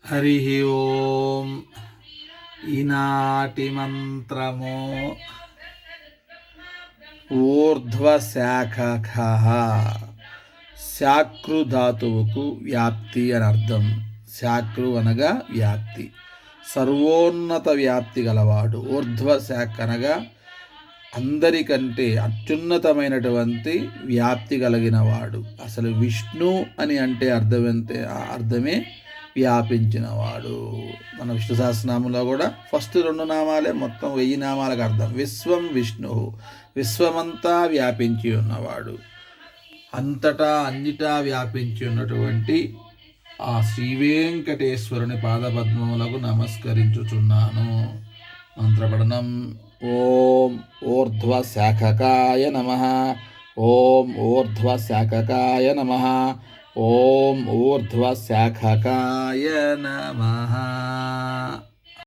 హరి ఓం. ఈనాటి మంత్రము ఊర్ధ్వశాఖ. శాక్రు ధాతువుకు వ్యాప్తి అని అర్థం. శాక్రు అనగా వ్యాప్తి, సర్వోన్నత వ్యాప్తి గలవాడు. ఊర్ధ్వశాఖ అనగా అందరికంటే అత్యున్నతమైనటువంటి వ్యాప్తి కలిగినవాడు. అసలు విష్ణు అని అంటే అర్థమే వ్యాపించినవాడు. మన విష్ణు సహస్రనామంలో కూడా ఫస్ట్ 2 నామాలే మొత్తం 1000 నామాలకు అర్థం. విశ్వం విష్ణు, విశ్వమంతా వ్యాపించి ఉన్నవాడు, అంతటా అన్నిటా వ్యాపించి ఉన్నటువంటి ఆ శ్రీ వెంకటేశ్వరుని పాదపద్మములకు నమస్కరించుచున్నాను. మంత్రపఠనం. ఓం ఊర్ధ్వశాఖకాయ నమః. ఓం ఊర్ధ్వశాఖకాయ నమః. ఓం ఊర్ధ్వశాఖకాయ నమః.